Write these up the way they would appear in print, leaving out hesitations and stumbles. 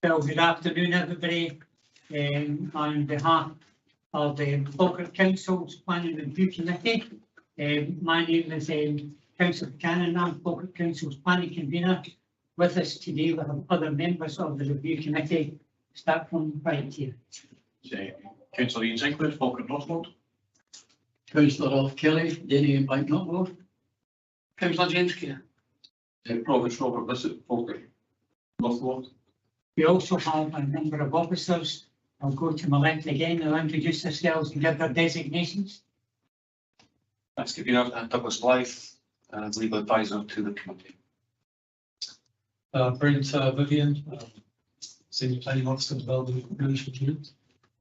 Well, good afternoon, everybody. On behalf of the Falkirk Council's Planning Review Committee, my name is Councillor Cannon. I'm Falkirk Council's Planning Convener. With us today, we have other members of the Review Committee. Start from right here. Councillor Ian Sinclair, Falkirk North Ward. Councillor Alf Kelly, Denny and Bank North Ward. Councillor James Kerr. Provost Robert Bissett, Falkirk North Ward. We also have a number of officers. I'll go to my left again. They'll introduce themselves and give their designations. Thanks, Convener. Douglas Blythe, Legal Advisor to the Committee. Brent Vivian, Senior Planning Officer, Development Management Unit.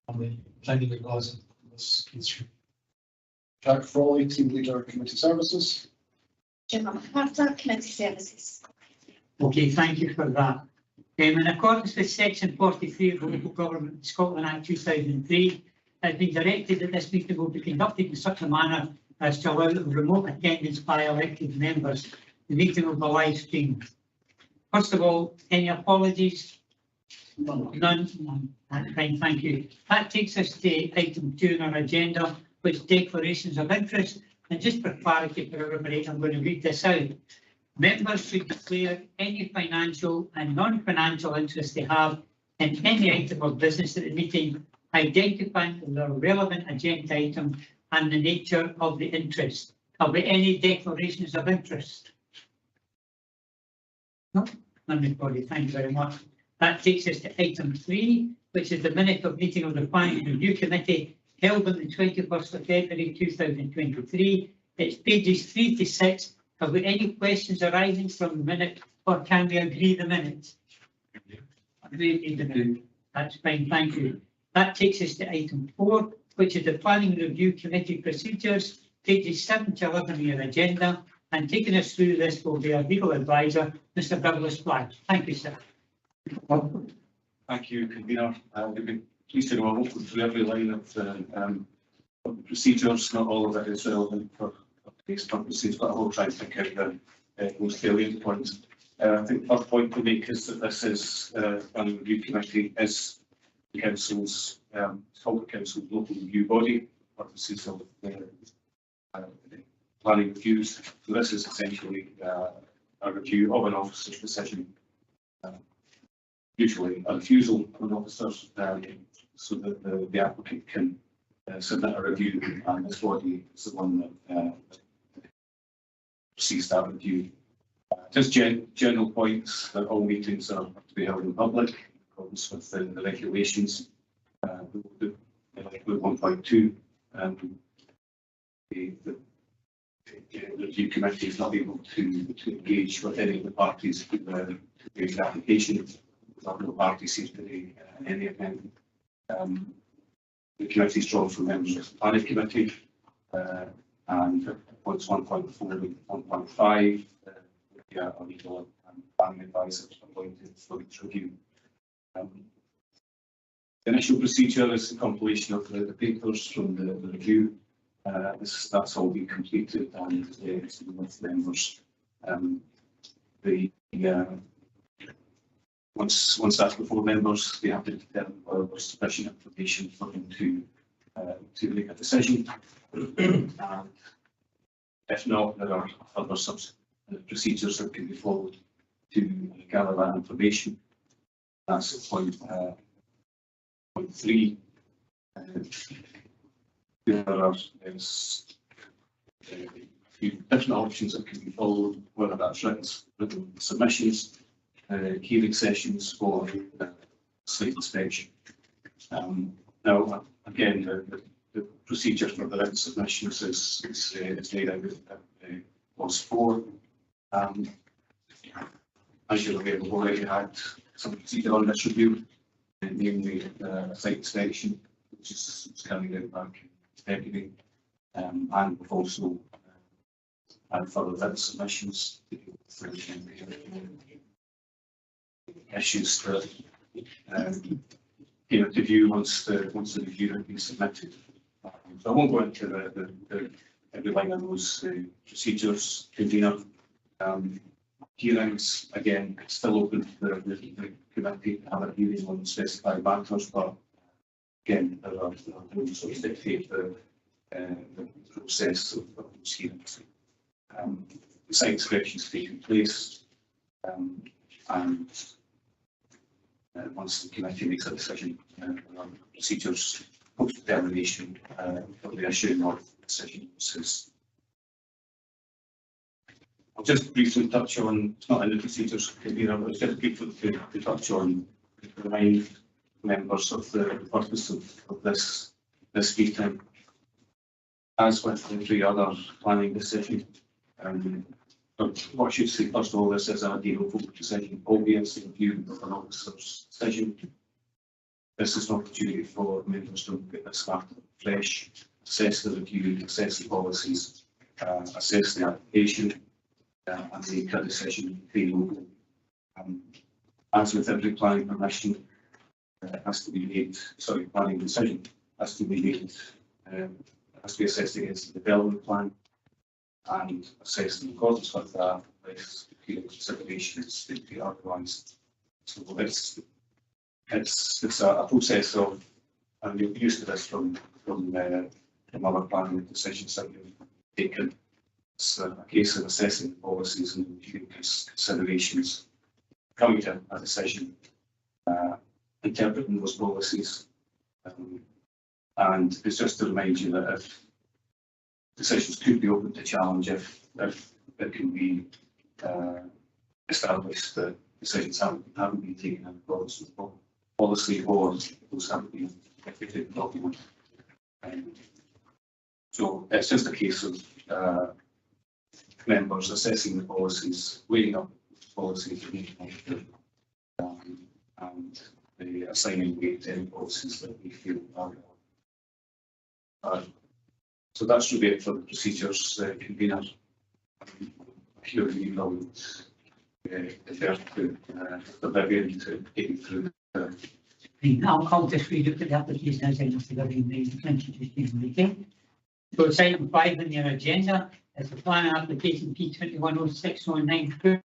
I'm the Planning Advisor in this issue. Jack Frawley, Team Leader, Community Services. Gemma McArthur, Community Services. Okay, thank you for that. In accordance with Section 43 of the Local Government Scotland Act 2003, it has been directed that this meeting will be conducted in such a manner as to allow remote attendance by elected members. The meeting will be live streamed. First of all, any apologies? None. That's fine, thank you. That takes us to item 2 on our agenda, which is declarations of interest. And just for clarity for everybody, I'm going to read this out. Members should declare any financial and non-financial interest they have in any item of business at the meeting, identifying the relevant agenda item and the nature of the interest. Have we any declarations of interest? No, everybody. Thank you very much. That takes us to item 3, which is the minute of meeting of the Planning Review Committee held on the 21st of February 2023. It's pages 3 to 6. Have we any questions arising from the minute, or can we agree the minutes? Agree the minute. That's fine, thank you. That takes us to item 4, which is the Planning Review Committee procedures, pages 7 to 11 on your agenda. And taking us through this will be our legal advisor, Mr. Douglas Blythe. Thank you, sir. Thank you, Convener. We've been pleased to know I won't go through every line of the procedures. Not all of it is relevant for today's purposes, but I will try and pick out the most salient points. I think the first point to make is that this is Planning Review Committee is the Council's Falkirk Council's local review body for purposes of planning reviews. So this is essentially a review of an officer's decision, usually a refusal of an officer's, so that the applicant can submit a review, and this body is the one that proceeds that review. Just general points that all meetings are to be held in public in accordance with the regulations. Like 1.2, the review committee is not able to engage with any of the parties to raise the application. No party seems to be in any event. The committee is drawn from members of the planning committee, and points 1.4 and 1.5, a legal and planning advisor appointed for each review. The initial procedure is the compilation of the papers from the review. That's all been completed and with members. Once that's before members, they have to determine whether there's sufficient information for them to make a decision. And if not, there are other subsequent procedures that can be followed to gather that information. That's point 3. There are a few different options that can be followed, whether that's written submissions, hearing sessions, or site inspection. Now, again, the procedure for the written submissions is laid out at clause 4. As you're aware, we've already had some procedure on this review, namely site inspection, which was carried out back in February, and we've also had further written submissions to deal with issues that came into view once the review had been submitted. So I won't go into every line of those procedures, Convener. hearings, again, it's still open for the committee to have a hearing on specified matters, but again, there are rules which dictate the process of those hearings. The site inspections taking place, and once the committee makes a decision, procedures post-determination for the issue of decisions. I'll just briefly touch on, it's not in the procedures, but it's just briefly to touch on, remind members of the purpose of this meeting. As with every other planning decision, but what I should say first of all, this is a de novo decision, obviously in view of an officer's decision. This is an opportunity for members to get this started fresh, assess the review, assess the policies, assess the application, and make a decision. As with every planning permission, has to be made, sorry, planning decision has to be made, has to be assessed against the development plan and assessed in accordance with that with considerations that be outlined. So it's a process of, and you're used to this from other planning decisions that you've taken. It's a case of assessing policies and considerations, coming to a decision, interpreting those policies, and it's just to remind you that if decisions could be open to challenge, if it can be established that decisions haven't been taken in accordance with policy, or those haven't been effectively documented. So it's just a case of members assessing the policies, weighing up policies, and assigning weight to any policies that we feel are. So that's really it for the procedures, convener. Here we will defer to the Vivian to take you through. I'll just read it to the application as I must have been made 2015 meeting. So it's item 5 on your agenda. It's a planning application P210609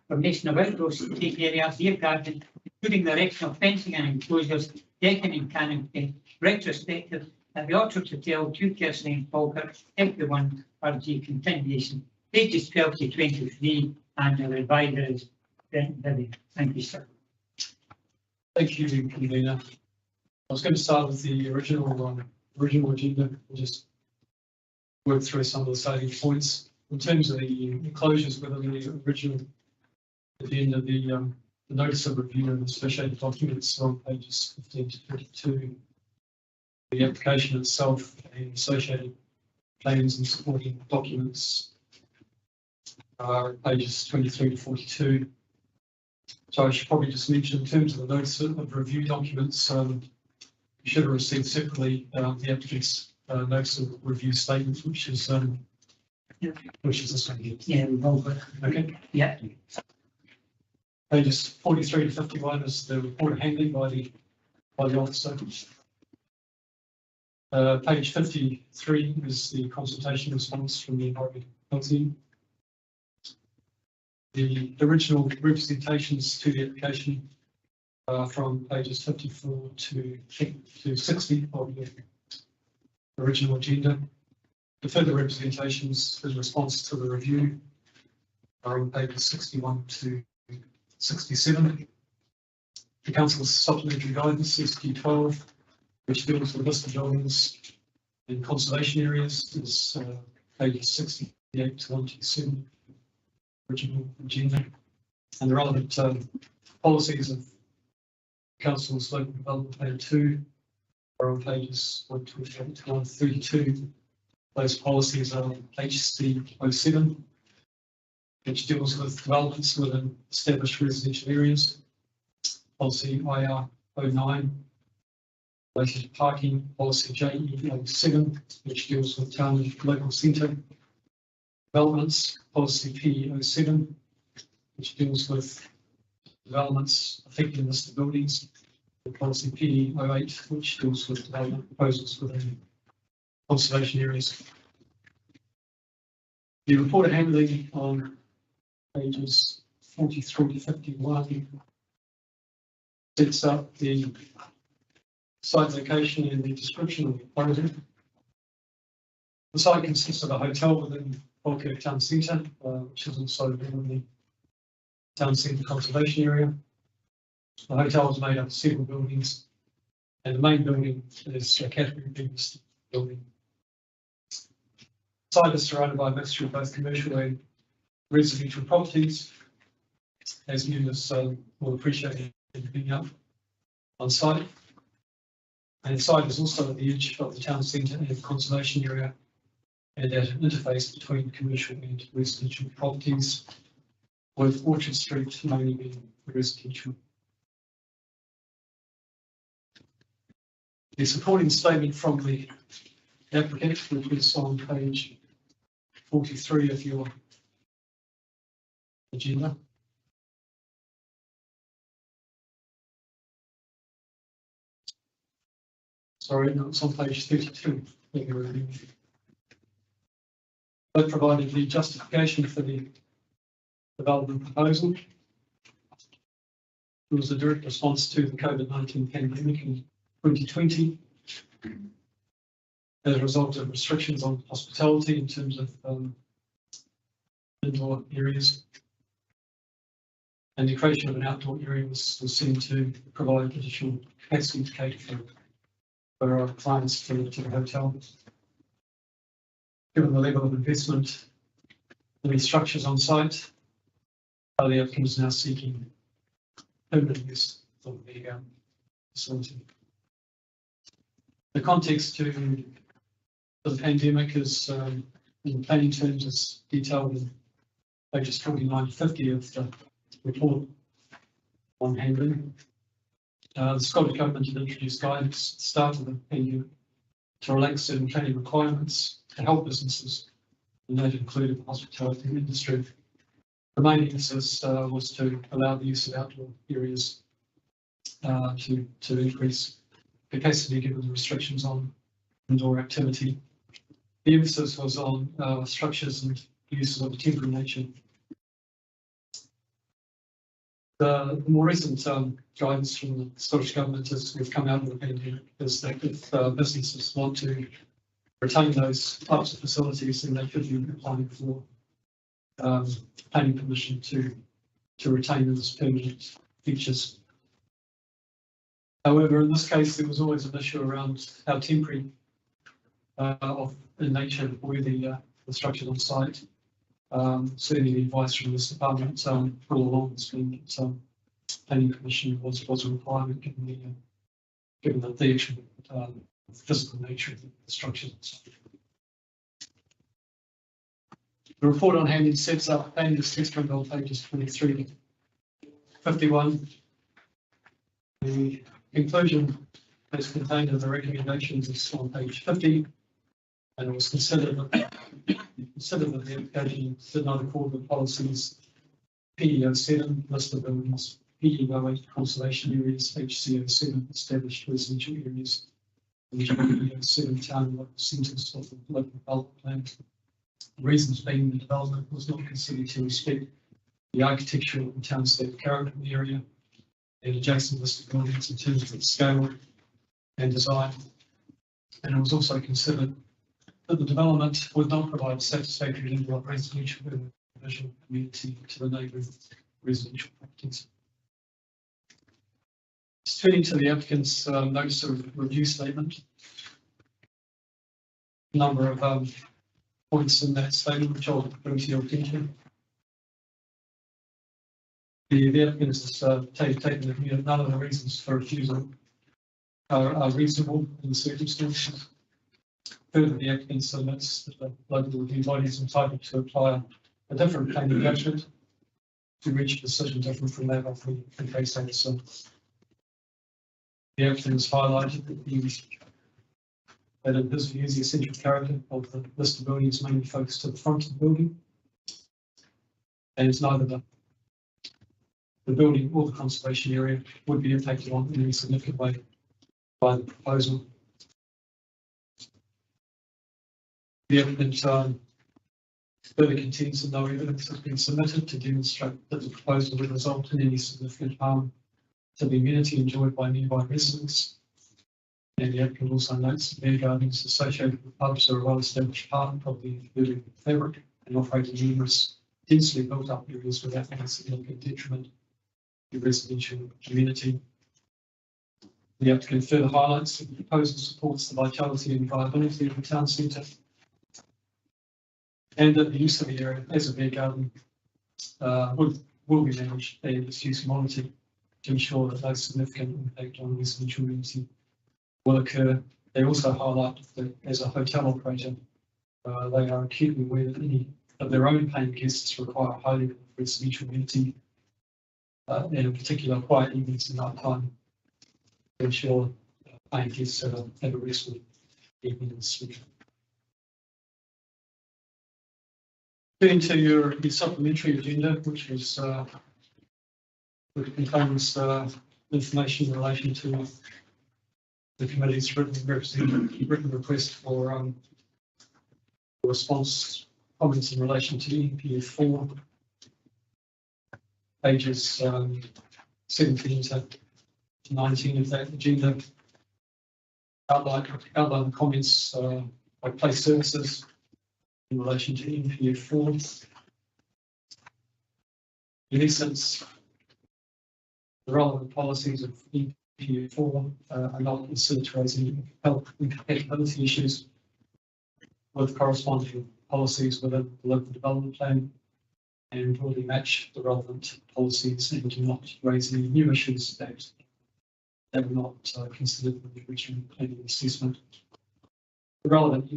formation of outdoor seating areas, rear garden, including the erection of fencing and enclosures, decking and canopy, retrospective at the Orchard Hotel, 2 Kirsten Lane, Falkirk, MP1 RG continuation, pages 12 to 23, and the advisor is Brent Vivian. Thank you, sir. Thank you, convener. I was going to start with the original agenda and just work through some of the salient points. In terms of the enclosures within the original agenda, the notice of review and associated documents on pages 15 to 32. The application itself and associated plans and supporting documents are pages 23 to 42. So I should probably just mention, in terms of the notice of review documents, you should have received separately the applicant's notice of review statement, which is this one here. Yeah, we've all got. Okay. Yeah. Pages 43 to 51 is the report of handling by the officer. Page 53 is the consultation response from the environmental team. The original representations to the application are from pages 54 to 60 of the original agenda. The further representations in response to the review are on pages 61 to 67. The council's supplementary guidance is Q12, which deals with listed buildings and conservation areas, is pages 68 to 127. Original agenda, and the relevant policies of Council's Local Development Plan 2 are on pages 128 to 132. Those policies are HC 07, which deals with developments within established residential areas. Policy IR 09, related to parking. Policy JE 07, which deals with town and local centre developments. Policy P07, which deals with developments affecting listed buildings. Policy P08, which deals with development proposals within conservation areas. The report of handling on pages 43 to 51 sets up the site location and the description of the project. The site consists of a hotel within Falkirk Town Centre, which is also within the Town Centre Conservation Area. The hotel is made up of several buildings, and the main building is a category B listed building. The site is surrounded by a mixture of both commercial and residential properties, as members will appreciate being up on site. And the site is also at the edge of the town centre and conservation area, and at an interface between commercial and residential properties, with Orchard Street mainly being residential. The supporting statement from the applicant, which is on page 43 of your agenda. Sorry, no, it's on page 32. They provided the justification for the development proposal. It was a direct response to the COVID-19 pandemic in 2020 as a result of restrictions on hospitality in terms of indoor areas. And the creation of an outdoor area was seen to provide additional capacity to cater for our clients to the hotel. Given the level of investment in these structures on site, the applicant is now seeking permanent use of the facility. The context to the pandemic is, in planning terms, is detailed in pages 49 to 50 of the report on handling. The Scottish Government had introduced guidance at the start of the pandemic to relax certain planning requirements to help businesses, and that included the hospitality industry. The main emphasis was to allow the use of outdoor areas to increase capacity given the restrictions on indoor activity. The emphasis was on structures and uses of a temporary nature. The more recent guidance from the Scottish Government as we've come out of the pandemic is that if businesses want to retain those types of facilities, then they should be applying for planning permission to retain them as permanent features. However, in this case, there was always an issue around how temporary in nature were the structures on site. Certainly the advice from this department all along has been that planning permission was a requirement given the actual physical nature of the structures. The report on handling sets up planning assessment on pages 23 to 51. The conclusion as contained in the recommendations is on page 50, and it was considered that the application did not accord with policies PEO7, list of buildings, PEO8, conservation areas, HCO7, established residential areas, and PEO7, town centres of the local development plan. The reasons being the development was not considered to respect the architectural and townscape character of the area and adjacent listed buildings in terms of its scale and design. And it was also considered that the development would not provide satisfactory level of residential and visual amenity to the neighbouring residential properties. Turning to the applicant's notice of review statement, a number of points in that statement which I'll bring to your attention. The applicant has taken the view that none of the reasons for refusal are reasonable in the circumstances. Further, the applicant submits that the local review body is entitled to apply a different planning judgment to reach a decision different from that of the case officer. The applicant has highlighted that in his view, the essential character of the listed building is mainly focused to the front of the building, and it's neither the building or the conservation area would be impacted on in any significant way by the proposal. The applicant Further contends that no evidence has been submitted to demonstrate that the proposal would result in any significant harm to the amenity enjoyed by nearby residents. And the applicant also notes that beer gardens associated with pubs are a well-established part of the urban fabric and operate in numerous densely built up areas without any significant detriment to the residential community. The applicant further highlights that the proposal supports the vitality and viability of the town centre and that the use of the area as a beer garden will be managed and its use monitored to ensure that no significant impact on residential community will occur. They also highlight that as a hotel operator, they are acutely aware that any of their own paying guests require a highly residential amenity, and in particular quiet evenings and night time to ensure paying guests have a restful evening and sleep. Turning to your supplementary agenda, which was which contains information in relation to the committee's written request for response comments in relation to NPF 4, pages 17 to 19 of that agenda. Outline comments by place services in relation to NPF 4. In essence, the relevant policies of NPF 4 are not considered to raise any incompatibility issues with corresponding policies within the local development plan and broadly match the relevant policies and do not raise any new issues that were not considered in the original planning assessment. The relevant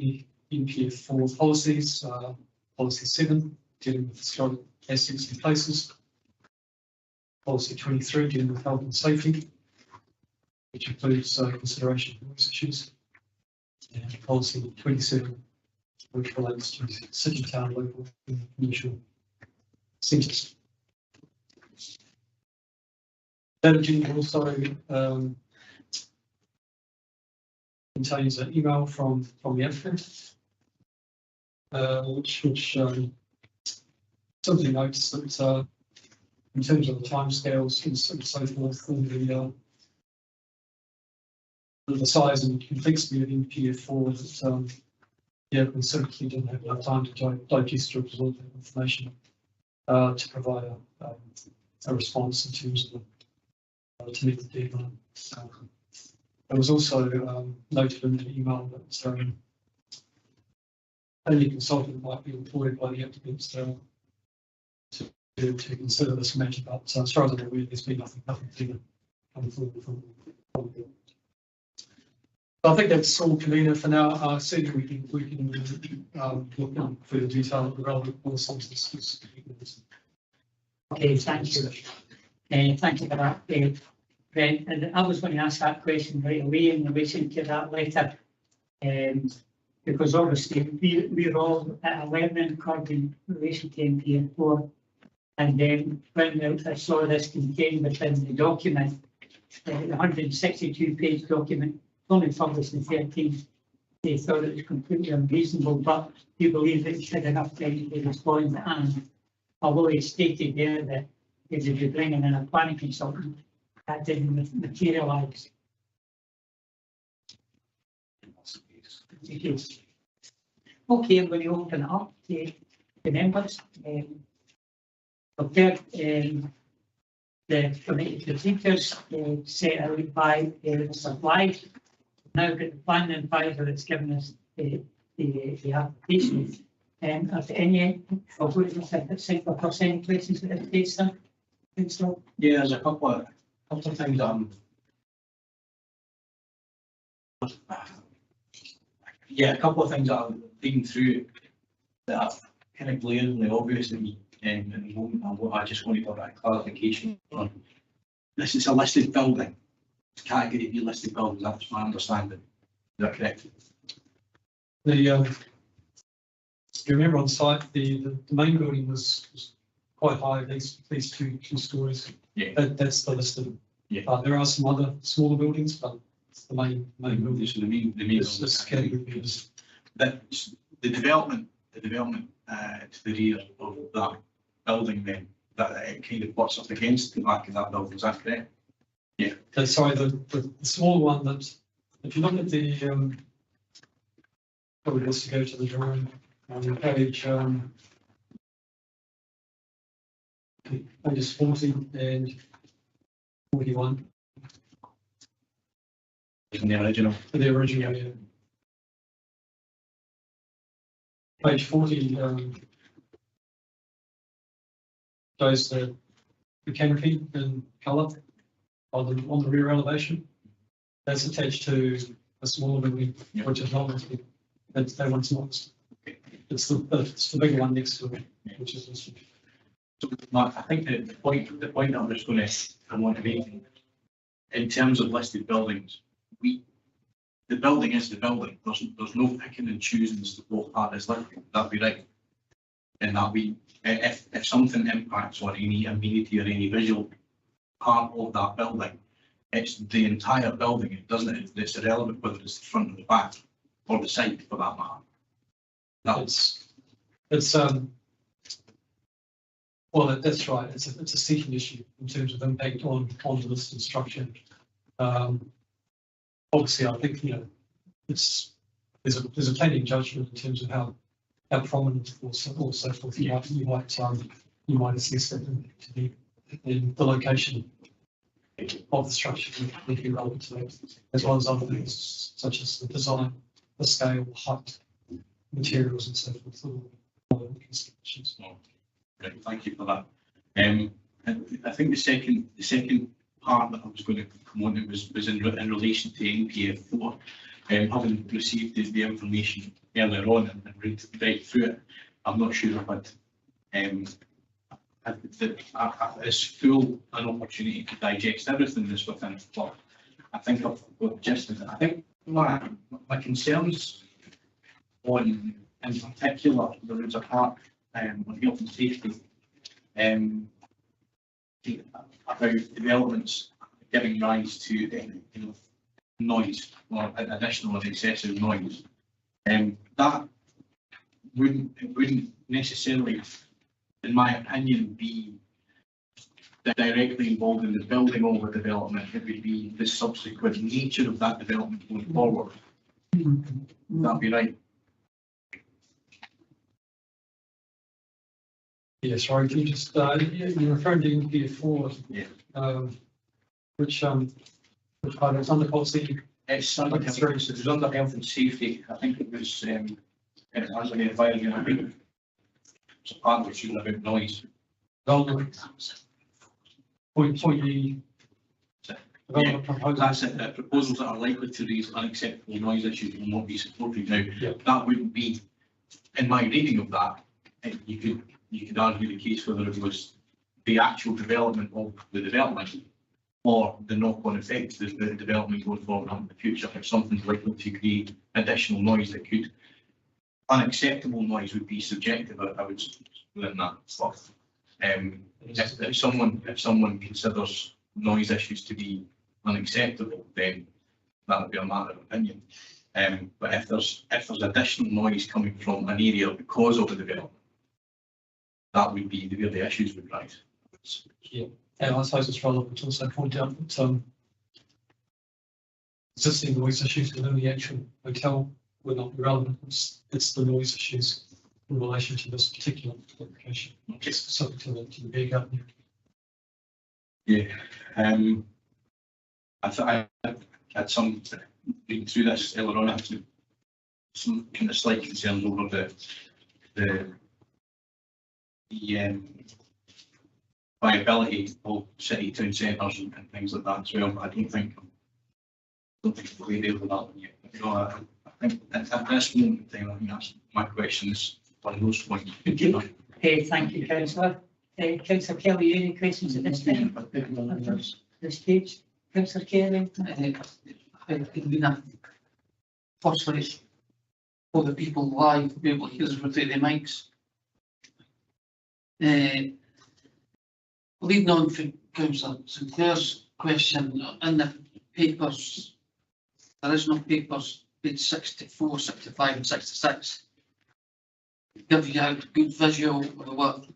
NPF 4 policies are policy 7, dealing with historic assets and places, policy 23, dealing with health and safety, which includes consideration of noise issues, and policy 27, which relates to city, town, local, and commercial centres. That agenda also contains an email from the applicant, which simply notes that in terms of the timescales and so forth, and the size and complexity of NPF 4, that the applicant simply didn't have enough time to digest or absorb that information to provide a response in terms of to meet the deadline. It was also noted in the email that only consultant might be employed by the applicants to consider this matter, but as far as I'm aware, there's been nothing coming forward from the. I think that's all, Kalina, for now. Certainly we can look in further detail at the relevant policies. Okay, thank you. Thank you for that, Brent. And I was going to ask that question right away in relation to that letter, because obviously we're all at a learning curve in relation to NPF 4. And then when I saw this contained within the document, the 162-page document, only published in 13th, they thought it was completely unreasonable, but you believe that it had enough time to respond. And although he stated there that he would be bringing in a planning consultant, that didn't materialise. Okay, I'm going to open it up to the members. The committee procedures set out by Mr. Blythe. Now got the planning advisor that's given us the application. If any, I'll go to the second across any questions at this stage, sir. So. Yeah, there's a couple of things a couple of things that I'm reading through that are kind of glaringly obvious to me in the moment, and what I just wanted a bit of clarification on. This is a listed building, category B listed buildings, that's my understanding. Is that correct? You remember on site, the main building was quite high, these two stories. Yeah. That's the listed. Yeah. There are some other smaller buildings, but the main building. So the main This category is. that the development the development to the rear of that building then, that it kind of butts up against the back of that building, is that correct? Sorry, the small one that, if you look at the, probably best to go to the drawing on page, pages 40 and 41 In the original. for the original. Yeah. Page 40 shows the canopy in colour on the rear elevation. That's attached to a smaller building, which is not, that one's not. It's the bigger one next to it, which is this. So, Mark, I think the point I'm just going to, I want to make, in terms of listed buildings, the building is the building. There's no picking and choosing as to what part is listed. That'd be right. And that if something impacts on any amenity or any visual part of that building, it's the entire building. It doesn't. It's irrelevant whether it's the front or the back or the side for that matter. Well, that's right. It's a seating issue in terms of impact on the listed structure. Obviously, I think there's a planning judgment in terms of how prominent or so forth you might assess that to be in the location of the structure would be relevant to that, as well as other things such as the design, the scale, height, materials, and so forth. All considerations. Right, thank you for that. I think the second part that I was going to come on to was in relation to NPF4. Having received the information earlier on and read right through it, I'm not sure if I'd as full an opportunity to digest everything that's within it. But I think I've got just. I think my concerns on, in particular, there is a part on health and safety, about developments giving rise to noise or additional and excessive noise. That wouldn't necessarily, in my opinion, be directly involved in the building of the development. It would be the subsequent nature of that development going forward. That'd be right. Yeah, sorry, can you just, you're referring to NPF4, which part is under policy? It's under health, it was under health and safety. I think it was under the environment. I think it's a part which is about noise. Point E. That's it. Proposals that are likely to raise unacceptable noise issues will not be supported. Now, Yeah. that wouldn't be, in my reading of that, you could argue the case whether it was the actual development of the development or the knock-on effects that the development going forward in the future. If something's likely to create additional noise that could, unacceptable noise would be subjective, I would within that stuff. If someone considers noise issues to be unacceptable, then that would be a matter of opinion. But if there's additional noise coming from an area because of the development, that would be where the issues would rise. Yeah, and I suppose it's relevant to also point out that existing noise issues within the actual hotel would not be relevant. It's the noise issues in relation to this particular application, not just specific to the beer garden. Yeah, I had some reading through this earlier on. I had some kind of slight concerns over the viability of city town centres and things like that as well. But I don't think we're way there with that one yet. I think at this moment in time, I think that's my question is on those points. Thank you, Councillor. Councillor Kelly, any questions at this time? This stage, Councillor Kelly. Firstly, for the people live to be able to hear us without the mics. Leading on from Councillor Sinclair's question, in the papers, there is no papers, page 64, 65 and 66. give you a good visual of what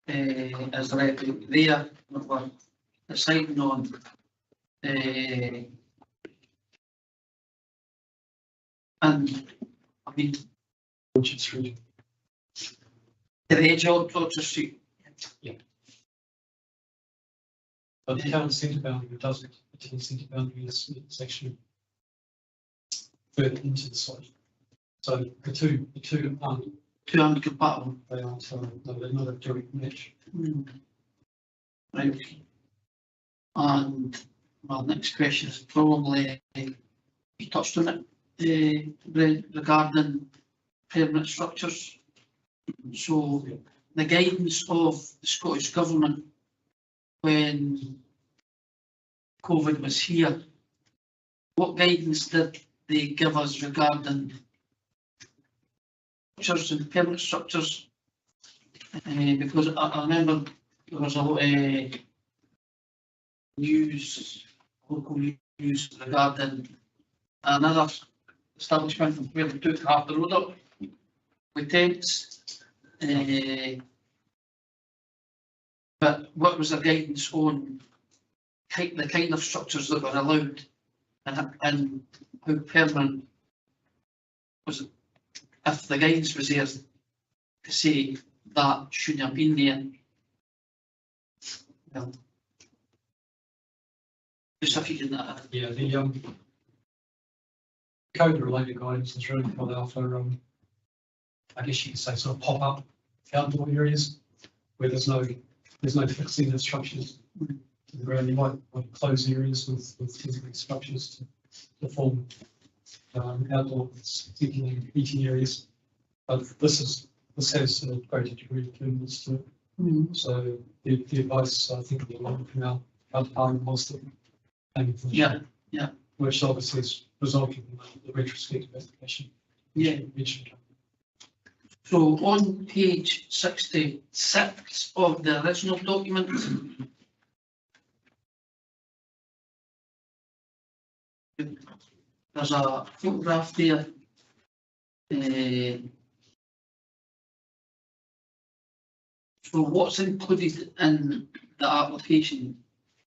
is right there, what we're deciding on. And I mean, Orchard Street. the edge of Orchard Street. But the town centre boundary doesn't, the town centre boundary is, it's actually further into the site. So the two aren't, Two incompatible. they aren't, no, they're not a direct match. Right. And my next question is probably, you touched on it, regarding permanent structures. So the guidance of the Scottish Government when COVID was here, what guidance did they give us regarding structures and permanent structures? Because I remember there was a lot of news, local news regarding another establishment where they took half the road up with tents. But what was the guidance on the kind of structures that were allowed and how permanent was it? If the guidance was there to say that shouldn't have been there. Well, just if you can, Yeah, the code related guidance is really called out for, I guess you could say sort of pop-up outdoor areas where there's no fixing the structures to the ground. You might close areas with temporary structures to form outdoor seating and eating areas. But this has a greater degree of permanence to it. So the advice, I think, of the line from our department was that, yeah, which obviously is resulting in the retrospective application. yeah. Mentioned. So on page 66 of the original document, there's a photograph there. So what's included in the application,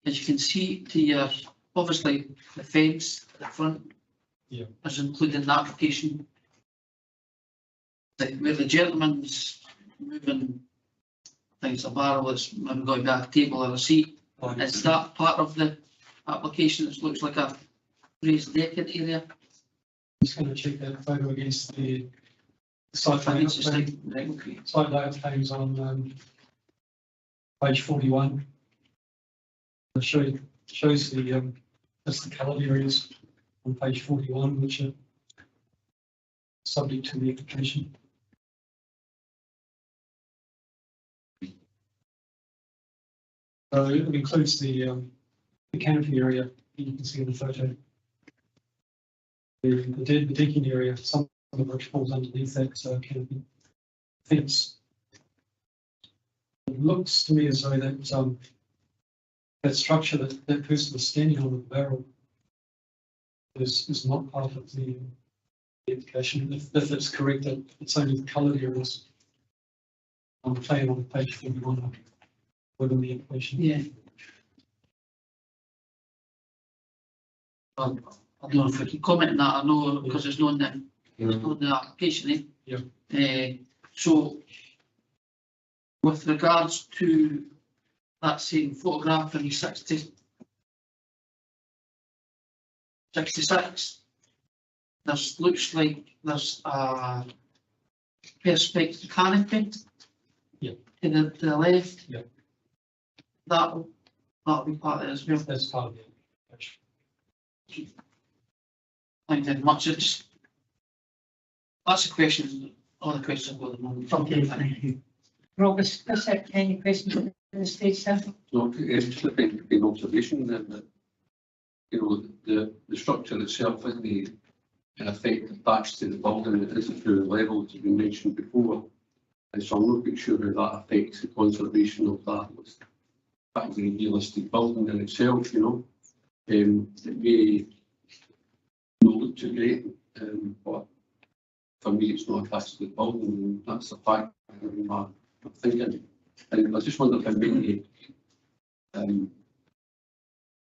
as you can see to your, obviously the fence at the front. Yeah. Is included in the application. Where the gentleman's moving things, a barrel that's maybe going to be a table or a seat. Is that part of the application? It looks like a raised decking area. Just going to check that photo against the site I layout. think it's like, right, okay. Site layout page on page 41. It shows the just the coloured areas on page 41, which are subject to the application. So it includes the canopy area you can see in the photo. The decking area, some of which falls underneath that canopy fence. It looks to me as though that that structure that person is standing on the barrel is not part of the application. If it's correct, that it's only the coloured areas. I'm playing on page 41 within the application. Yeah. I don't know if we can comment on that. I know because it's not in the application. Yeah. So with regards to that same photograph in 66, this looks like there's a perspective canopy. Yeah. To the left. Yeah. That'll be part of it as well. That's part of the application. Thank you very much. That's a question, all the questions I've got at the moment. Okay, thank you. Rob, is there any questions at this stage, sir? So it's just an observation that you know the structure itself isn't in effect attached to the building. It isn't through the level that you mentioned before, and so I'm not quite sure how that affects the conservation of that. That is a realistic building in itself, you know. It may not look too great, but for me, it's not attached to the building, and that's a fact. I'm thinking, and I just wonder how many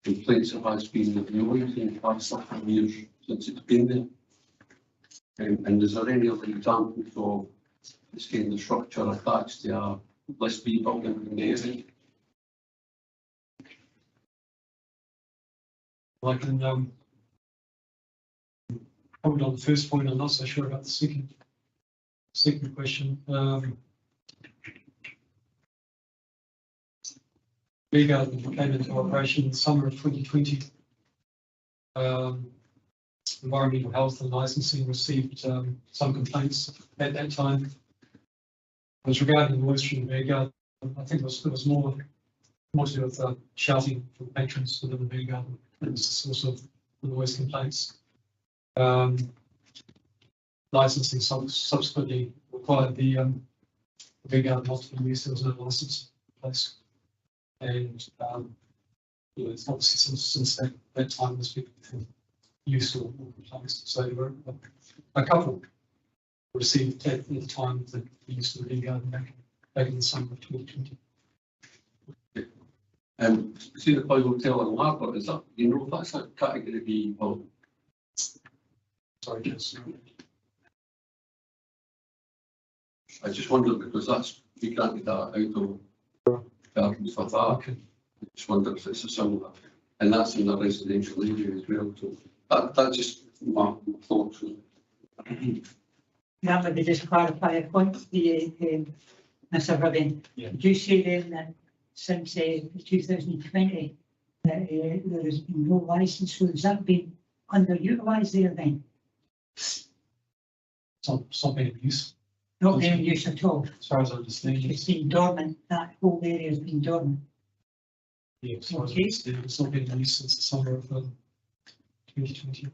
complaints there has been with noise in the past couple of years since it's been there. And is there any other examples of this kind of structure attached to a List B building in the area? I can, comment on the first point. I'm not so sure about the second question. Beer garden came into operation in the summer of 2020. Environmental health and licensing received some complaints at that time. It was regarding the noise from the beer garden. I think it was more to do with shouting from patrons within the beer garden. It was the source of the noise complaints. Licensing subsequently required the beer garden not to be used. There was no license in place. And it's obviously since that time there's been use or replaced. So there were a couple received at the time of the use of the beer garden back in the summer of 2020. See the Plough Hotel in Larbert, is that, you know, that's a category B building? Sorry, just I just wondered because that's, we granted that outdoor gardens for that. okay. I just wonder if it's a similar, and that's in a residential area as well. So that's just my thoughts. Now, let me just clarify a point, Mr. Rubin. Yeah. Did you say then that since 2020, that there has been no license, so has that been underutilised there then? It's not being used, Not being used at all? as far as I understand. It's been dormant, that whole area has been dormant. Yeah, as far as I Okay. understand, it's not been used since the summer of 2020.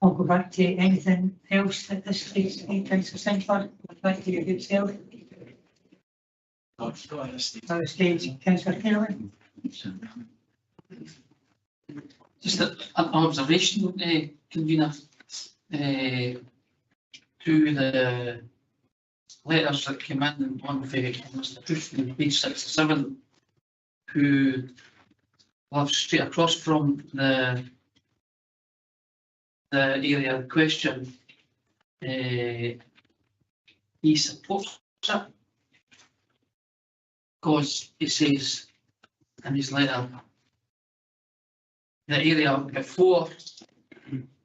I'll go back to anything else at this stage, Councillor Sinclair, back to your good self. Other stage, Councillor Kelly. Just an observation, convener, to the letters that came in, and one for Mr. Trushman, page 67, who lives straight across from the area in question. He supports it because he says in his letter, the area before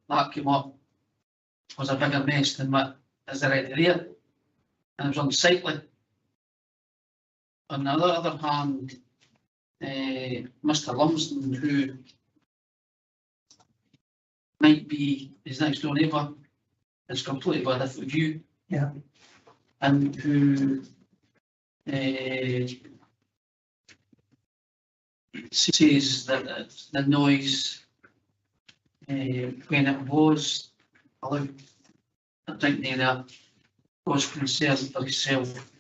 that came up was a bigger mess than what is already there, and it was unsightly. On the other hand, Mr. Lumsden, who might be his next door neighbour, is completely got a different view. Yeah. And who says that the noise, when it was allowed, I think there was concern for himself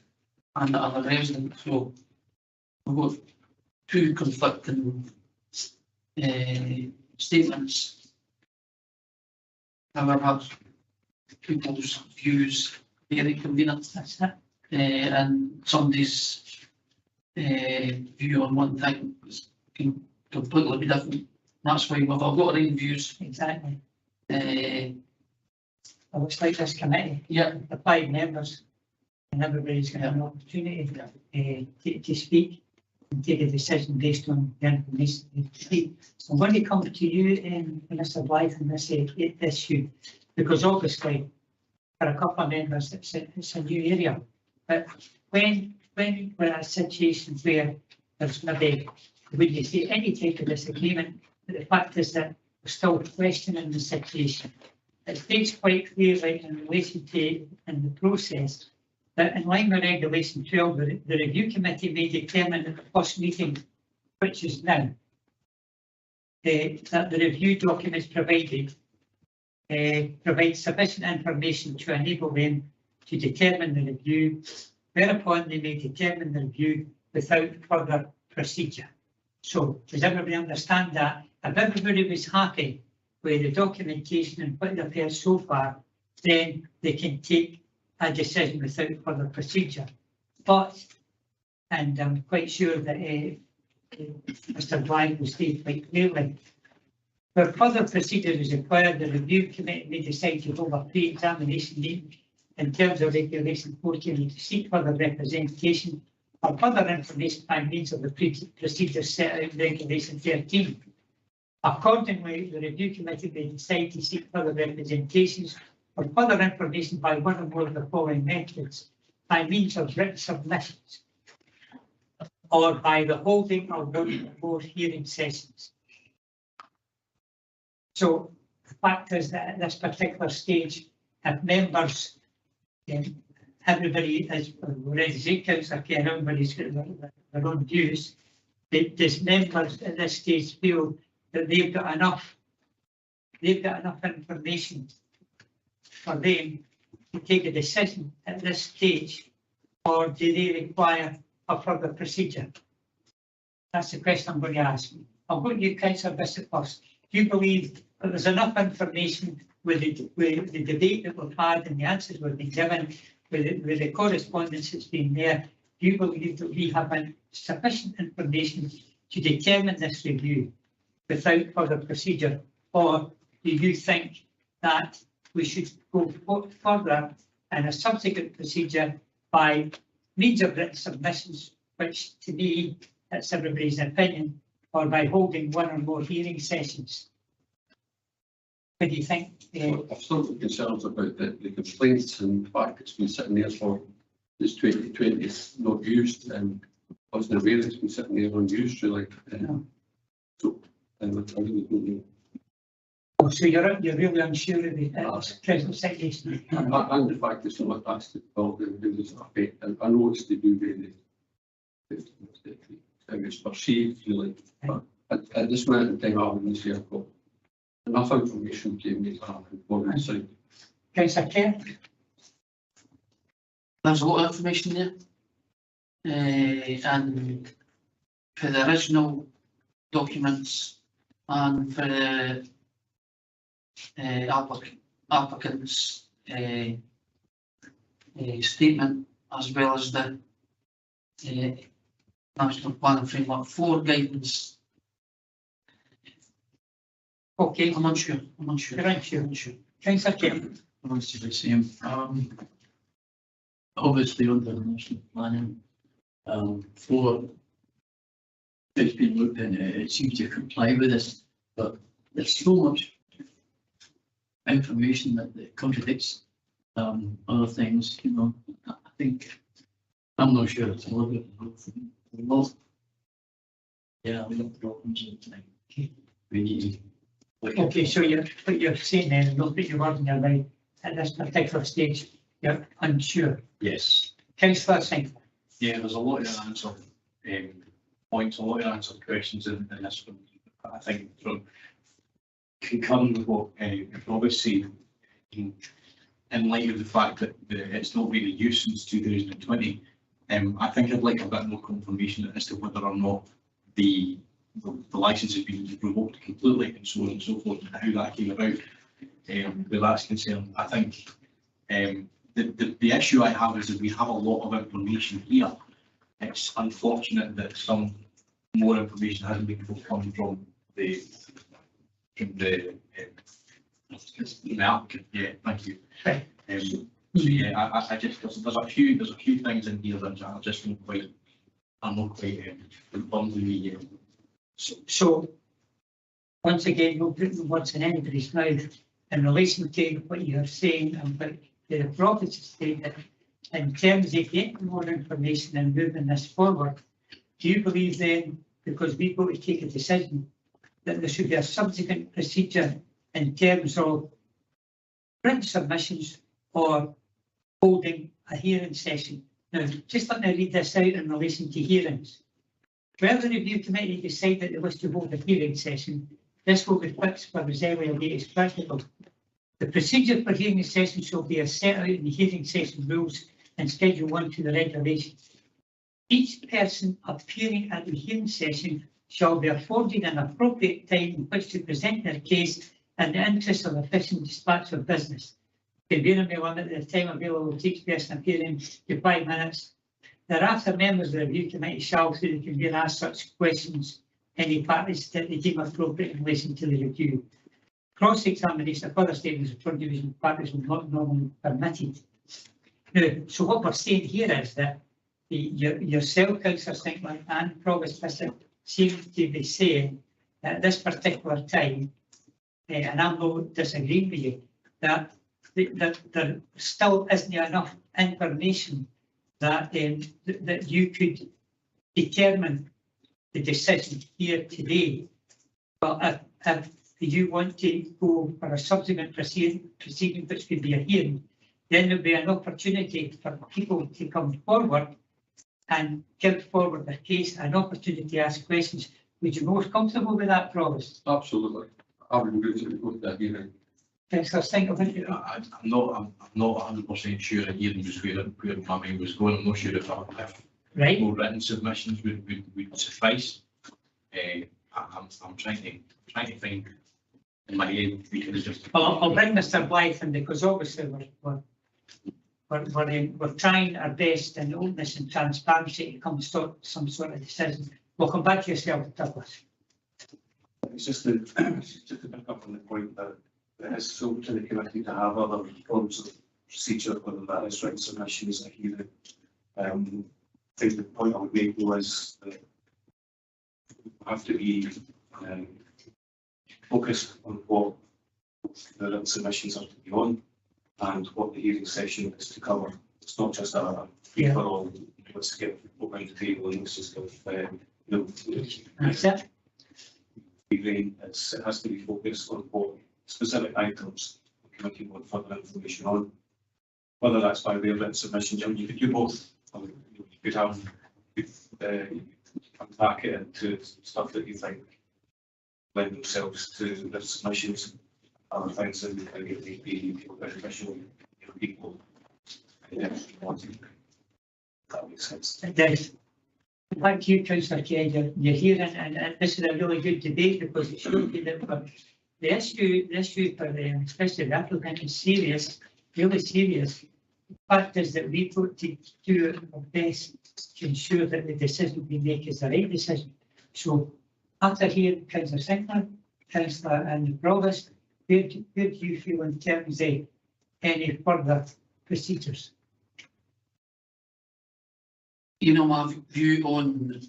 and the other residents. So we've got two conflicting statements. However, people's views very convenient. That's it. And somebody's view on one thing can completely be different. That's why we've all got our own views. Exactly. Yeah, It looks like this committee, the 5 members, and everybody's going to have an opportunity to speak and take a decision based on the information they receive. So I'm going to come to you, Mr. Blythe, on this issue, because obviously for a couple of members it's a new area. But when we're in a situation where there's maybe, when you see any type of disagreement, but the fact is that we're still questioning the situation. It states quite clearly in relation to in the process that in line with Regulation 12, the review committee may determine at the first meeting, which is now, that the review documents provided provide sufficient information to enable them to determine the review, whereupon they may determine the review without further procedure. So does everybody understand that? If everybody was happy with the documentation and what they've heard so far, then they can take a decision without further procedure. But, and I'm quite sure that Mr. Blythe will state quite clearly, where further procedure is required, the review committee may decide to hold a pre-examination meeting in terms of regulation 14 to seek further representation or further information by means of the procedure set out in regulation 13. Accordingly, the review committee may decide to seek further representations or further information by one or more of the following methods: by means of written submissions or by the holding of one or more hearing sessions. So the fact is that at this particular stage, if members, everybody is already said, Councillor Kerr, everybody's got their own views. Does members at this stage feel that they've got enough information for them to take a decision at this stage, or do they require a further procedure? That's the question I'm going to ask. I'll go to you, Councillor Bissett, first. Do you believe that there's enough information with the debate that we've had and the answers we've been given, with the correspondence that's been there? Do you believe that we have sufficient information to determine this review without further procedure? Or do you think that we should go further in a subsequent procedure by means of written submissions, which to me, that's everybody's opinion, or by holding one or more hearing sessions? What do you think? I've still got concerns about the complaints and the fact it's been sitting there for this 2020, it's not used, and I wasn't aware it's been sitting there unused really. So I really don't know. Oh, so you're really unsure of the present situation? And the fact it's not asked about the effect, and I know it's to do with how it's perceived really, but at this moment in time, I wouldn't say I've got enough information to make that informed decision. Councillor Kerr? There's a lot of information there. And for the original documents and for the applicant's statement, as well as the National Planning Framework 4 guidance. Okay, I'm unsure. you're unsure. Councillor Kerr? Most of the same. Obviously under the national planning, for it's been looked at, it seems to comply with this, but there's so much information that contradicts other things, you know. I think, I'm not sure it's a little bit more. Yeah, we have problems with time. We need to. Okay, so what you're saying then, don't put your word in your mouth, at this particular stage, you're unsure. Yes. Councillor Singh? Yeah, there's a lot of unanswered points, a lot of unanswered questions in this one. I think from concurring with what Rob said, in light of the fact that it's not been in use since 2020, I think I'd like a bit more confirmation as to whether or not the licence has been revoked completely and so on and so forth, and how that came about. Where that's concerned, I think the issue I have is that we have a lot of information here. It's unfortunate that some more information hasn't been forthcoming from the applicant. Yeah, thank you. So yeah, I just there's a few things in here that are just not quite confirmed with me yet. So once again, we'll put the words in anybody's mouth in relation to what you're saying and what the prophets stated in terms of getting more information and moving this forward. Do you believe then, because we've got to take a decision, that there should be a subsequent procedure in terms of written submissions or holding a hearing session? Now, just let me read this out in relation to hearings. Where the review committee decide that they wish to hold a hearing session, this will be fixed for as early a date as practical. The procedure for hearing session shall be as set out in the hearing session rules and Schedule 1 to the regulations. Each person appearing at the hearing session shall be afforded an appropriate time in which to present their case in the interest of efficient dispatch of business. Convener may limit the time available to each person appearing to 5 minutes. Thereafter, members of the review committee shall, through the convener, ask such questions any parties that they deem appropriate in relation to the review. Cross-examination of further statements of contribution of parties will not normally be permitted. Now, so what we're saying here is that yourself, Councillor Sinclair, and Provost Bissett seem to be saying at this particular time, and I'm not disagreeing with you, that there still isn't enough information that that you could determine the decision here today. But if you want to go for a subsequent proceeding, which could be a hearing, then there'll be an opportunity for people to come forward and give forward their case, an opportunity to ask questions. Would you be most comfortable with that, Provost? Absolutely. I would agree to go to that hearing. Councillor Sinclair? I'm not 100% sure a hearing was where my mind was going. I'm not sure if Right. more written submissions would suffice. I'm trying to think in my head because Well, I'll bring Mr. Blythe in because obviously we're trying our best in openness and transparency to come to some sort of decision. We'll come back to yourself, Douglas. It's just to pick up on the point that it is so to the committee to have other forms of procedure, whether that is written submissions or hearing. I think the point I would make was that we have to be focused on what the written submissions are to be on and what the hearing session is to cover. It's not just a free for all, let's get people around the table and let's just give, That's it. it has to be focused on what specific items the committee want further information on, whether that's by way of written submissions. You could do both. You could have unpack it into stuff that you think lend themselves to written submissions, other things that you think it may be beneficial for people. That makes sense. It does. Thank you, Councillor Kay. You're here and this is a really good debate because it shows you that the issue for especially the applicant is serious, really serious. The fact is that we've got to do our best to ensure that the decision we make is the right decision. So after hearing Councillor Sinclair, Councillor and the Provost, where do you feel in terms of any further procedures? You know, my view on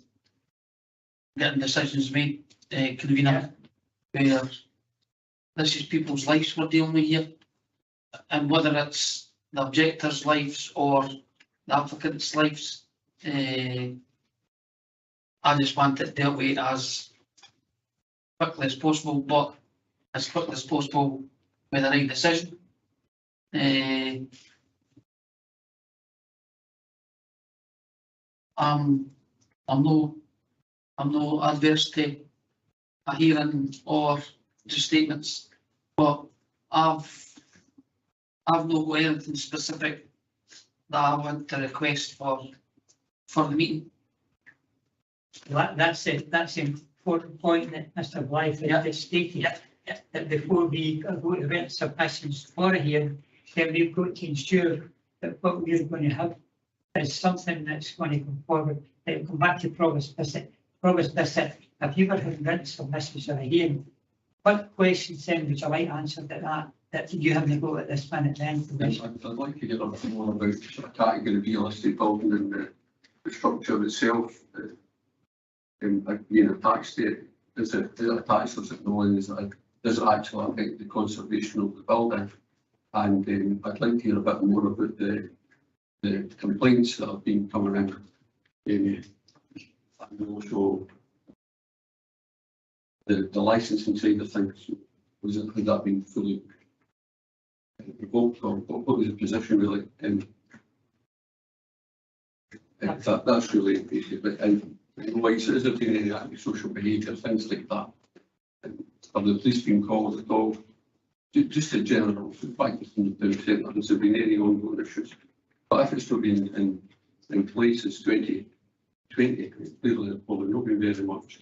getting decisions made, convener, where this is people's lives we're dealing with here, and whether it's the objectors' lives or the applicants' lives, I just want it dealt with as quickly as possible, but as quickly as possible with the right decision. I'm no adverse to a hearing or to statements, but I've not got anything specific that I want to request for the meeting. That's it. That's the important point that Mr. Blythe has stated. That before we go to written submissions for a hearing, then we've got to ensure that what we're going to have is something that's going to come forward. It'll come back to Provost Bissett. Provost Bissett, have you ever had written submissions for a hearing? What questions then would you like answered at that you haven't got at this minute then? I'd like to hear a bit more about sort of category B listed building and the structure itself being attached to it. Is it attached, is it not? Does it actually affect the conservation of the building? And I'd like to hear a bit more about the complaints that have been coming in. And also the licensing side of things. Had that been fully revoked, or what was the position really? That's really basic. And is there been any antisocial behaviour, things like that? Have the police been called at all? Just in general, practice in the town centre, has there been any ongoing issues? But if it's still been in place since 2020, clearly there's probably not been very much.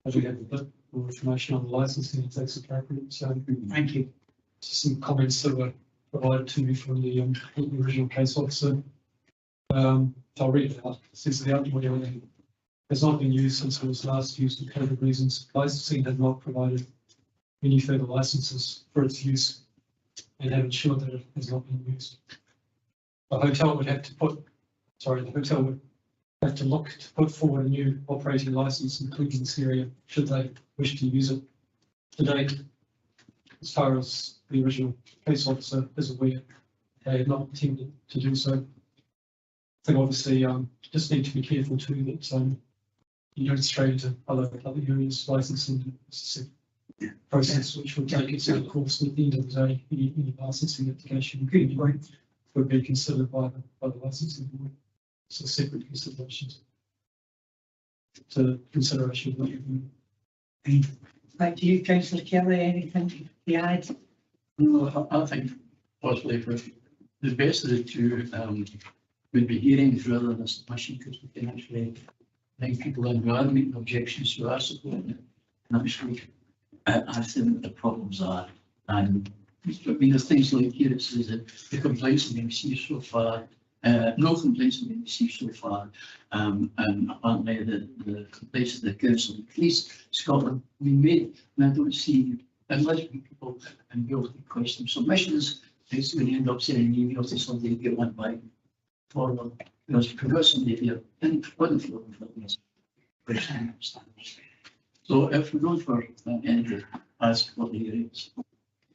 As we have a bit more information on the licensing, if that's appropriate, so. Thank you. some comments that were provided to me from the original case officer. I'll read it out. It says the outdoor area has not been used since it was last used for COVID reasons. Licensing has not provided any further licenses for its use and have ensured that it has not been used. The hotel would have to look to put forward a new operating license, including this area, should they wish to use it. To date, as far as the original case officer is aware, they have not intended to do so. I think obviously just need to be careful too that you don't stray into other areas licensing process, which will take its own course. At the end of the day, any licensing application would be considered by the licensing board. So separate considerations to consideration. Back to you, Councillor Kelly, anything to add? No, I think possibly for the best of the two would be hearings rather than a submission, because we can actually bring people in rather than making objections to our support. And actually, I think the problems are, and I mean, there's things like here, it says that the complaints have been received so far. No complaints have been received so far, and apparently the complaints of the council and police Scotland have been made, and I don't see unless people and be able to question submissions. It's going to end up sending an email to somebody to get one by forward, because if you've got somebody here in front of question. So if we're going for anything, ask what the hearing is.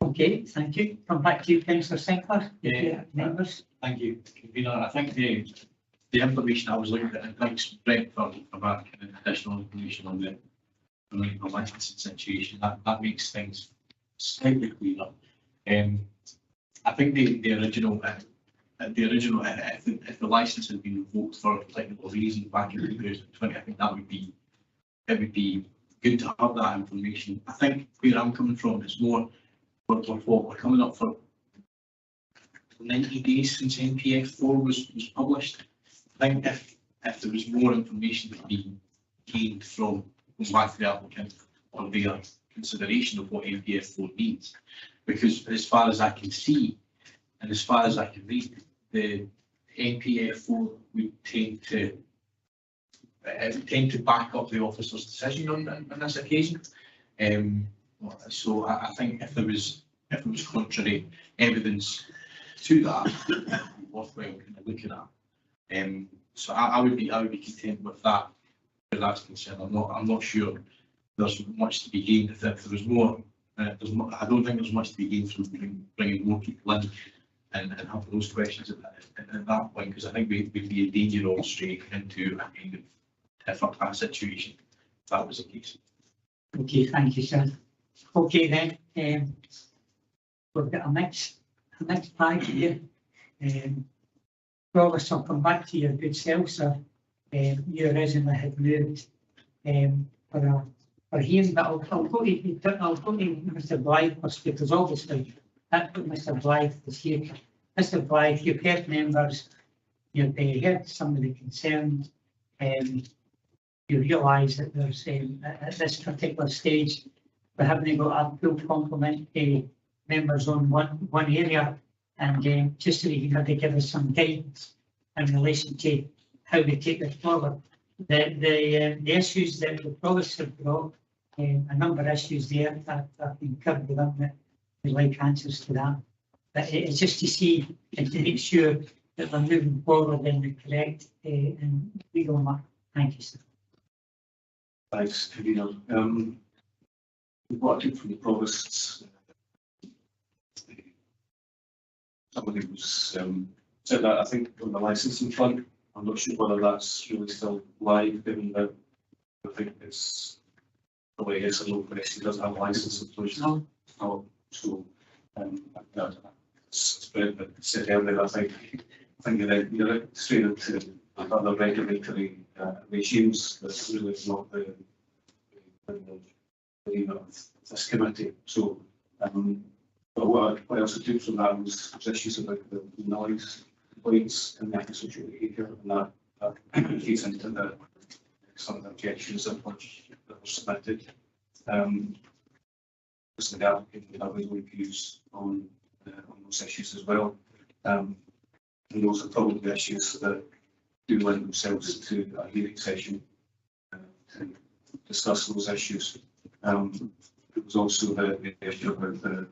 Okay, thank you. Come back to you, Councillor Sinclair. Yeah. Members. Thank you, convener. I think the information I was looking at, and thanks Brent for that kind of additional information on the licensing situation. That makes things slightly clearer. I think the original, if the license had been revoked for technical reasons back in 2020, I think it would be good to have that information. I think where I'm coming from is more we're coming up for 90 days since NPF4 was published. I think if there was more information to be gained from going back to the applicant on their consideration of what NPF4 means, because as far as I can see and as far as I can read, the NPF4 would tend to back up the officer's decision on this occasion. So I think if there was contrary evidence to that, it would be worthwhile kind of looking at. So I would be content with that where that's concerned. I'm not sure there's much to be gained. If there was more, I don't think there's much to be gained from bringing more people in and having those questions at that point, because I think we'd be in danger of straying into a kind of different situation if that was the case. Okay, thank you, sir. Okay then, we've got a mixed bag here. Provost, I'll come back to your good self, sir. You originally had moved for hearing, but I'll go to Mr. Blythe first, because obviously that's what Mr. Blythe is here. Mr. Blythe, you've heard members, you've heard some of the concerns, you realise that there's at this particular stage we haven't got a full complement of members on one area, and just so you can maybe give us some guidance in relation to how we take this forward. The issues that the provost have brought, a number of issues there that have been covered within it. We'd like answers to that. But it's just to see and to make sure that we're moving forward in the correct and legal manner. Thank you, sir. Thanks, convener. What I took from the provosts, somebody was said that I think on the licensing front, I'm not sure whether that's really still live, given that I think it's probably yes or no question, doesn't have a license in place. No. So it's Brent that said earlier, I think you're straight into other regulatory regimes that's really not the of this committee. So but what I also took from that was issues about the noise complaints and the antisocial behaviour, and that feeds into some of the objections that were submitted. the applicant would have his own views on those issues as well. And those are probably issues that do lend themselves to a hearing session to discuss those issues. It was also the issue about the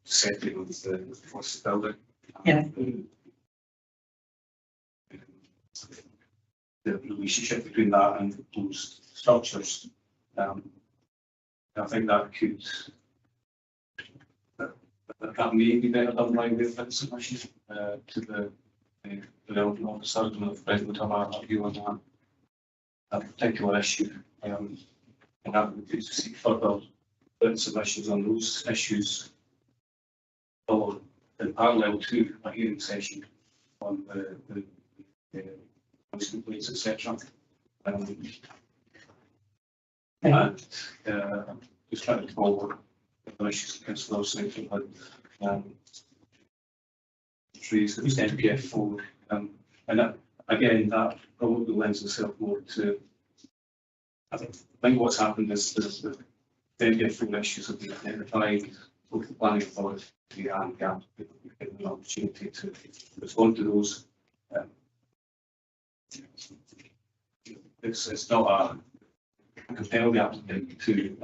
setting of the first building. Yeah. The relationship between that and those structures. I think that could, that may be better done by way of submission to the relevant officer. I don't know if the President would have a view on that particular issue. And that would be to seek further written submissions on those issues or in parallel to a hearing session on the complaints, etc. And just trying to forward the issues that Councillor Simpson had raised, that was NPF4. And that, again, that probably lends itself more to, I think what's happened is the NPF4 issues have been identified, both the planning authority and GAP, given an opportunity to respond to those. It's not a compel the applicant to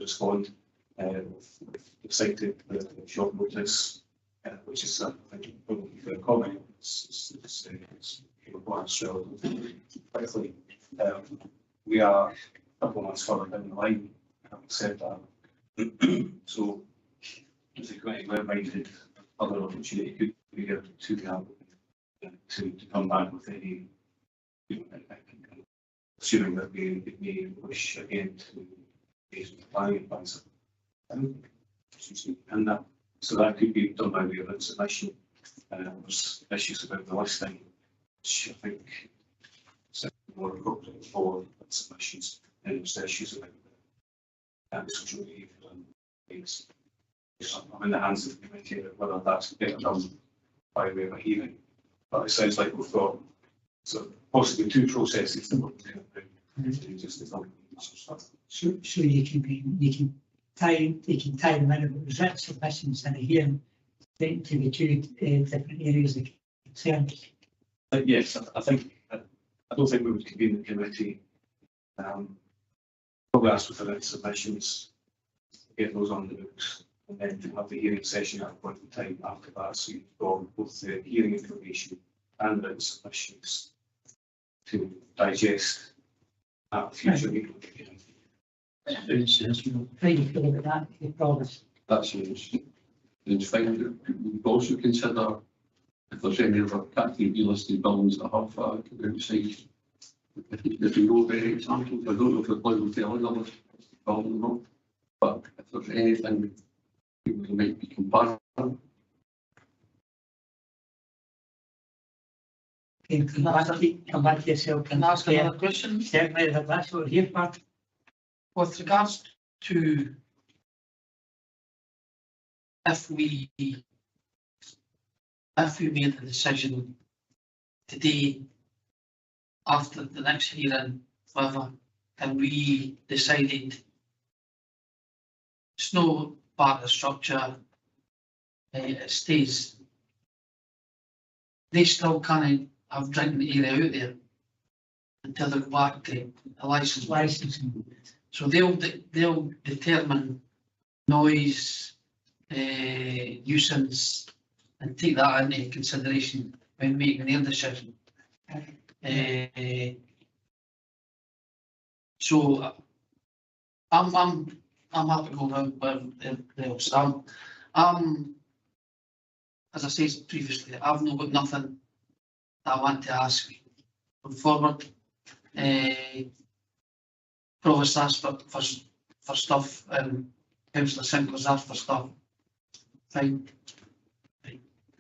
respond. We've cited the short notice, which is I think probably fair comment. It's relatively quickly. We are a couple of months further down the line, having said that. So, as a committee, we're minded other opportunity could be given to the applicant to come back with any, assuming that we may wish again to engage with the planning advisor. And that, so that could be done by way of written submission. There's issues about the listing, which I think is more appropriate for submissions, and there's issues about the social behaviour and things. I'm in the hands of the committee about whether that's better done by way of a hearing. But it sounds like we've got so possibly two processes that we're doing about just stuff. So you can tie them in with written submissions and a hearing to the two different areas of concern. Yes, I think I don't think we would convene the committee. Probably ask for written submissions, get those on the books, and then to have the hearing session at a point in time after that. So you've got both the hearing information and written submissions to digest at a future meeting. How do you feel about that? You promise. That seems fine. We've also consider if there's any other category listed buildings that have outside. If you know very examples, I don't know if it's level to another building or not, but if there's anything we might be comparing. Come back to yourself. Can I ask another question? Certainly, that's what we're here for. With regards to if we made a decision today after the next hearing, whether, and we decided it's no part of the structure, it stays, they still can't have drinking area out there until they go back to a licensing. So they'll determine noise, nuisance, and take that into consideration when making their decision. So I'm happy to go around where stand. As I said previously, I've not got nothing that I want to ask going forward. Provost asked for stuff, and Councillor Sinclair's asked for stuff. Fine.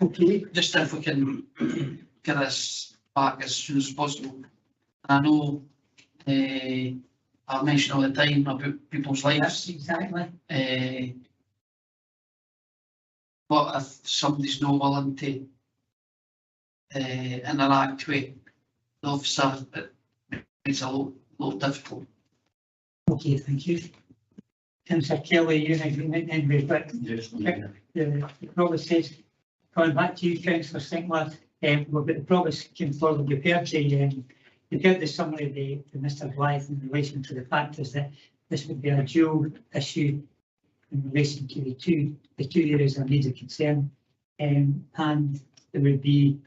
Okay. Just if we can get us back as soon as possible. And I know I mention all the time about people's lives. Exactly. But if somebody's not willing to interact with the officer, it makes it a lot difficult. Okay, thank you. Councillor Kelly, you're in agreement, and we've got Yes. the promise says, going back to you, Councillor Sinclair, we've got the promise came forward, you've heard the summary of Mr. Blythe in relation to the factors that this would be a dual issue in relation to the two areas of major concern, and there would be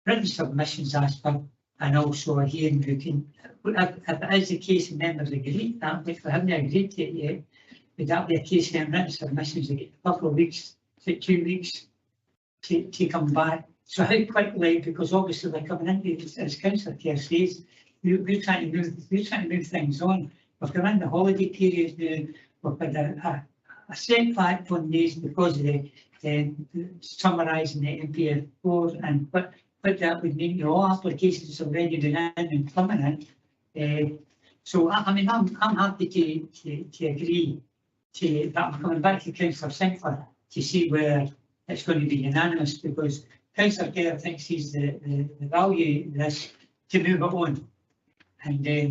written submissions asked for, and also a hearing routine. If it is the case and members agree, that if they haven't agreed to it yet, would that be a case then written submissions that get a couple of weeks, say 2 weeks to come back? So how quickly, because obviously they're coming into, as Councillor Kerr says, we're trying to move things on. We've come in the holiday period now, we've had a setback on these because of the summarising the MPF4 and what that would mean. All applications already been in and coming in. So I mean, I'm happy to agree to that. I'm coming back to Councillor Sinclair to see where it's going to be unanimous, because Councillor Kerr thinks he's the value in this to move it on and to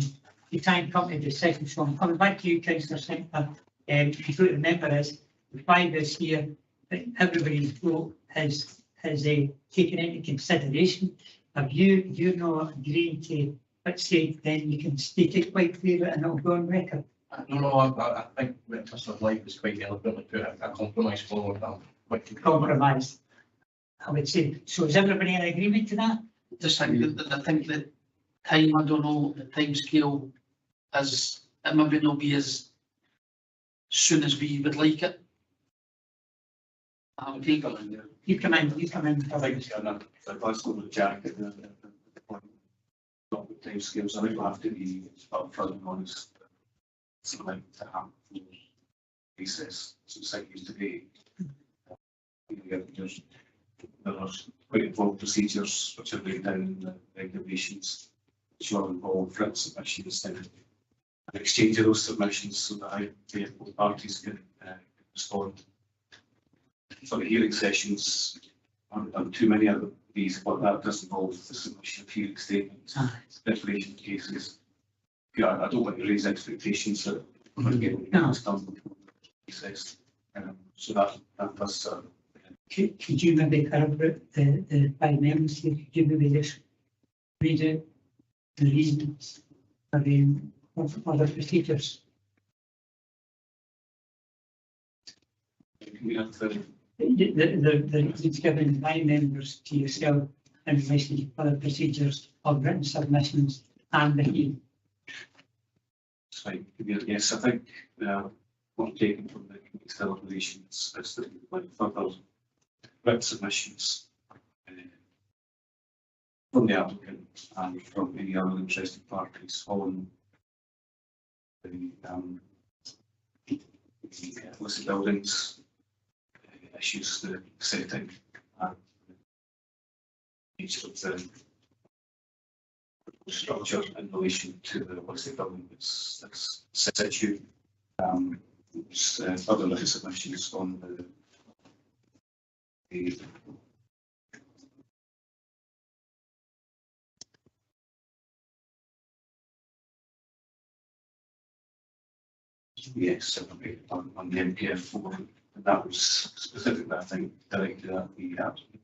try and come to a decision. So I'm coming back to you, Councillor Sinclair. If you don't remember is the 5 years here, that everybody's vote has taken into consideration. If you're not agreeing to what's said, then you can state it quite clearly and it'll go on record. No, I think Mr. Blythe was quite eloquently put a compromise forward. Compromise, I would say. So is everybody in agreement to that? Just think that I think that time, I don't know, the time scale is, it maybe not be as soon as we would like it. I would take it. You come in. I think it's got a Glasgow with Jack at the point. Not with time scales, I think we'll have to be upfront and honest. It's like to have full recess, so it's like used to be. There's quite involved procedures which are laid down in the regulations, which will involve written submissions and an exchange of those submissions so that both parties can respond. For the hearing sessions, I've done too many of these, but that does involve the submission of hearing statements, declaration cases. Yeah, I don't want to raise expectations that we're going to get things done before the recess. So that does. Could you maybe corroborate the 5 members here? Could you maybe just read out the reasons for the other procedures? We have the It's given 5 members to yourself in relation to other procedures of written submissions and the hearing. yes, I think what I'm taking from the committee's deliberations is that like further written submissions from the applicant and from any other interested parties on the listed buildings, issues, the setting, and nature of the structure in relation to the listed building that's situ. Other written submissions on the yes, on the MPF4, and that was specifically, I think, directed at the applicant.